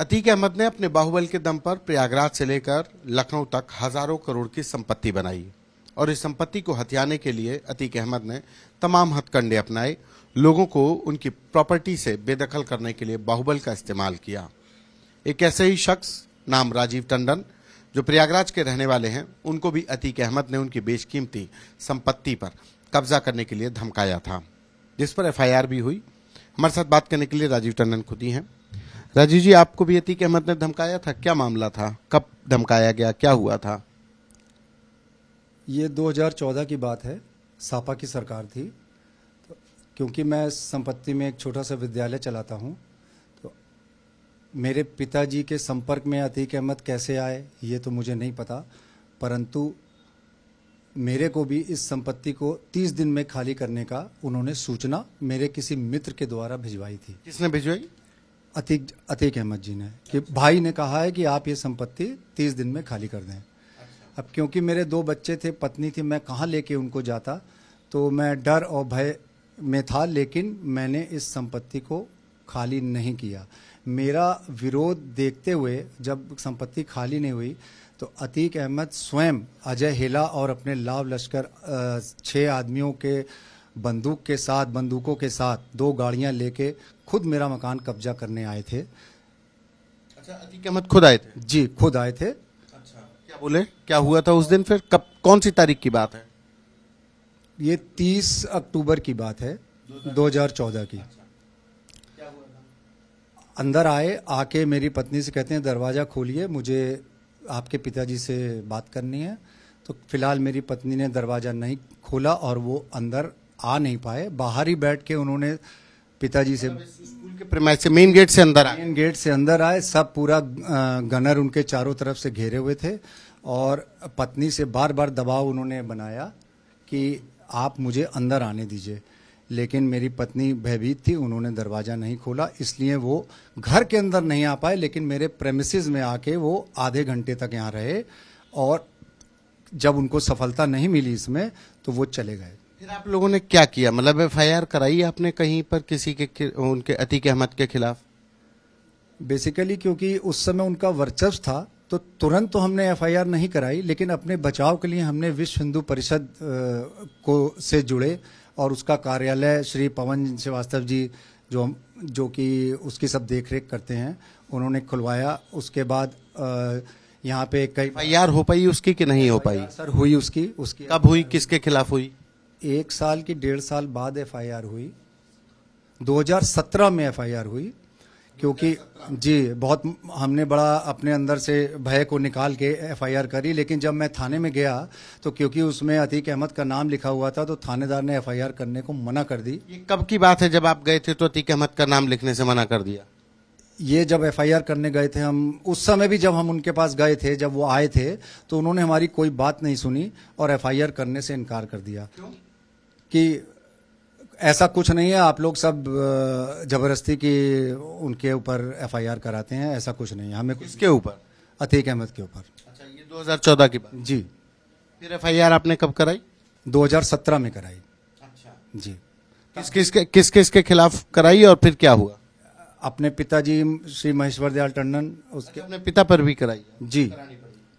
अतीक अहमद ने अपने बाहुबल के दम पर प्रयागराज से लेकर लखनऊ तक हजारों करोड़ की संपत्ति बनाई और इस संपत्ति को हथियाने के लिए अतीक अहमद ने तमाम हथकंडे अपनाए। लोगों को उनकी प्रॉपर्टी से बेदखल करने के लिए बाहुबल का इस्तेमाल किया। एक ऐसे ही शख्स नाम राजीव टंडन जो प्रयागराज के रहने वाले हैं, उनको भी अतीक अहमद ने उनकी बेशकीमती संपत्ति पर कब्जा करने के लिए धमकाया था, जिस पर एफआईआर भी हुई। हमारे साथ बात करने के लिए राजीव टंडन खुद ही हैं। राजीव जी, आपको भी अतीक अहमद ने धमकाया था, क्या मामला था, कब धमकाया गया, क्या हुआ था? ये 2014 की बात है, सापा की सरकार थी। तो क्योंकि मैं संपत्ति में एक छोटा सा विद्यालय चलाता हूँ, तो मेरे पिताजी के संपर्क में अतीक अहमद कैसे आए ये तो मुझे नहीं पता, परंतु मेरे को भी इस संपत्ति को 30 दिन में खाली करने का उन्होंने सूचना मेरे किसी मित्र के द्वारा भिजवाई थी। किसने भिजवाई? अतीक अहमद जी ने, कि भाई ने कहा है कि आप ये संपत्ति 30 दिन में खाली कर दें। अब क्योंकि मेरे 2 बच्चे थे, पत्नी थी, मैं कहाँ लेके उनको जाता, तो मैं डर और भय में था, लेकिन मैंने इस संपत्ति को खाली नहीं किया। मेरा विरोध देखते हुए जब संपत्ति खाली नहीं हुई तो अतीक अहमद स्वयं अजय हेला और अपने लाव लश्कर 6 आदमियों के बंदूकों के साथ 2 गाड़ियां लेके खुद मेरा मकान कब्जा करने आए थे। अच्छा, अतीक अहमद खुद आए थे? जी, खुद आए थे। अच्छा, क्या बोले, क्या हुआ था उस दिन? फिर कब, कौन सी तारीख की बात है? ये 30 अक्टूबर की बात है 2014 की। क्या हुआ था? अंदर आए, आके मेरी पत्नी से कहते हैं दरवाज़ा खोलिए, मुझे आपके पिताजी से बात करनी है। तो फिलहाल मेरी पत्नी ने दरवाज़ा नहीं खोला और वो अंदर आ नहीं पाए। बाहर ही बैठ के उन्होंने पिताजी से, स्कूल के प्रीमाइस से मेन गेट से अंदर आए? मेन गेट से अंदर आए। सब पूरा गनर उनके चारों तरफ से घेरे हुए थे और पत्नी से बार बार दबाव उन्होंने बनाया कि आप मुझे अंदर आने दीजिए, लेकिन मेरी पत्नी भयभीत थी, उन्होंने दरवाज़ा नहीं खोला, इसलिए वो घर के अंदर नहीं आ पाए। लेकिन मेरे प्रेमिसेस में आके वो आधे घंटे तक यहाँ रहे और जब उनको सफलता नहीं मिली इसमें तो वो चले गए। फिर आप लोगों ने क्या किया? मतलब एफआईआर कराई आपने कहीं पर किसी के, उनके अतीक अहमद के खिलाफ? बेसिकली क्योंकि उस समय उनका वर्चस्व था तो तुरंत तो हमने एफआईआर नहीं कराई, लेकिन अपने बचाव के लिए हमने विश्व हिंदू परिषद को से जुड़े और उसका कार्यालय श्री पवन श्रीवास्तव जी जो कि उसकी सब देखरेख करते हैं, उन्होंने खुलवाया। उसके बाद यहाँ पे कई एफआईआर हो पाई उसकी कि नहीं हो पाई? सर हुई उसकी कब हुई, किसके खिलाफ हुई? 1 साल की 1.5 साल बाद एफआईआर हुई। 2017 में एफआईआर हुई, क्योंकि जी बहुत हमने बड़ा अपने अंदर से भय को निकाल के एफआईआर करी। लेकिन जब मैं थाने में गया तो क्योंकि उसमें अतीक अहमद का नाम लिखा हुआ था तो थानेदार ने एफआईआर करने को मना कर दी। ये कब की बात है जब आप गए थे तो अतीक अहमद का नाम लिखने से मना कर दिया? ये जब एफआईआर करने गए थे हम, उस समय भी जब हम उनके पास गए थे, जब वो आए थे तो उन्होंने हमारी कोई बात नहीं सुनी और एफआईआर करने से इनकार कर दिया। क्यों? कि ऐसा कुछ नहीं है, आप लोग सब जबरदस्ती की उनके ऊपर एफआईआर कराते हैं, ऐसा कुछ नहीं है। हमें किसके ऊपर? अतीक अहमद के ऊपर। अच्छा, ये 2014 की बात? जी। फिर एफआईआर आपने कब कराई? 2017 में कराई। अच्छा जी। किस किस के खिलाफ कराई और फिर क्या हुआ? अपने पिताजी श्री महेश्वर दयाल टंडन, उसके अपने पिता पर भी कराई? जी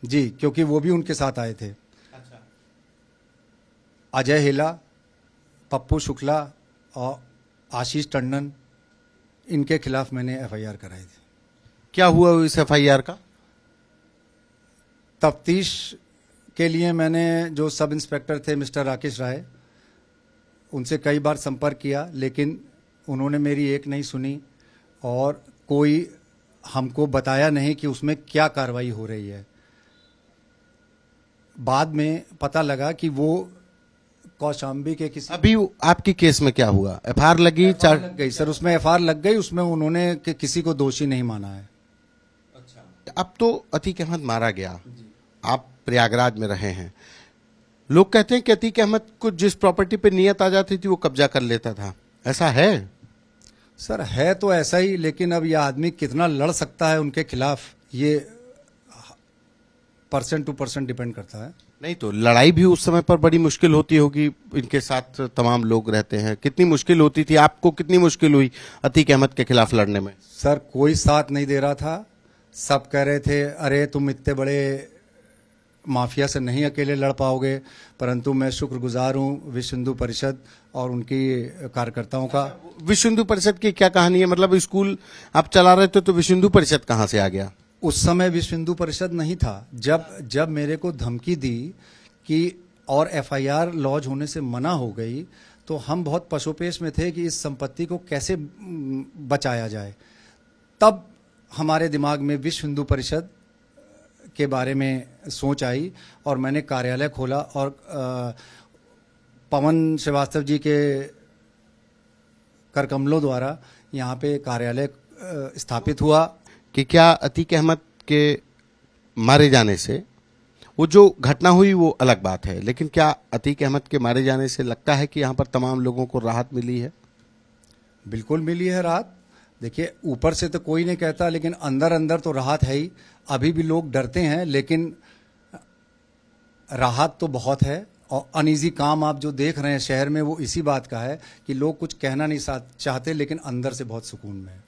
जी, क्योंकि वो भी उनके साथ आए थे। अच्छा। अजय हेला, पप्पू शुक्ला और आशीष टंडन, इनके खिलाफ मैंने एफआईआर कराई थी। क्या हुआ इस एफआईआर का? तफ्तीश के लिए मैंने जो सब इंस्पेक्टर थे मिस्टर राकेश राय, उनसे कई बार संपर्क किया, लेकिन उन्होंने मेरी एक नहीं सुनी और कोई हमको बताया नहीं कि उसमें क्या कार्रवाई हो रही है। बाद में पता लगा कि वो कौशाम्बी के किसी, अभी आपकी केस में क्या हुआ? एफआईआर लगी? लग गई सर, उसमें एफआईआर लग गई, उसमें उन्होंने किसी को दोषी नहीं माना है। अच्छा, अब तो अतीक अहमद मारा गया, आप प्रयागराज में रहे हैं, लोग कहते हैं कि अतीक अहमद को जिस प्रॉपर्टी पे नियत आ जाती थी वो कब्जा कर लेता था, ऐसा है? सर है तो ऐसा ही, लेकिन अब ये आदमी कितना लड़ सकता है उनके खिलाफ, ये % टू % डिपेंड करता है। नहीं तो लड़ाई भी उस समय पर बड़ी मुश्किल होती होगी, इनके साथ तमाम लोग रहते हैं, कितनी मुश्किल होती थी? आपको कितनी मुश्किल हुई अतीक अहमद के खिलाफ लड़ने में? सर कोई साथ नहीं दे रहा था, सब कह रहे थे अरे तुम इतने बड़े माफिया से नहीं अकेले लड़ पाओगे, परंतु मैं शुक्रगुजार हूँ विश्व हिंदू परिषद और उनकी कार्यकर्ताओं का। विश्व हिंदू परिषद की क्या कहानी है? मतलब स्कूल आप चला रहे थे तो विश्व हिंदू परिषद कहाँ से आ गया? उस समय विश्व हिंदू परिषद नहीं था। जब मेरे को धमकी दी कि और एफआईआर लॉन्च होने से मना हो गई, तो हम बहुत पशोपेश में थे कि इस संपत्ति को कैसे बचाया जाए। तब हमारे दिमाग में विश्व हिंदू परिषद के बारे में सोच आई और मैंने कार्यालय खोला और पवन श्रीवास्तव जी के करकमलों द्वारा यहाँ पे कार्यालय स्थापित हुआ। कि क्या अतीक अहमद के मारे जाने से, वो जो घटना हुई वो अलग बात है, लेकिन क्या अतीक अहमद के मारे जाने से लगता है कि यहाँ पर तमाम लोगों को राहत मिली है? बिल्कुल मिली है राहत। देखिए, ऊपर से तो कोई नहीं कहता, लेकिन अंदर अंदर तो राहत है ही। अभी भी लोग डरते हैं, लेकिन राहत तो बहुत है। और अनईजी काम आप जो देख रहे हैं शहर में, वो इसी बात का है कि लोग कुछ कहना नहीं चाहते, लेकिन अंदर से बहुत सुकून में है।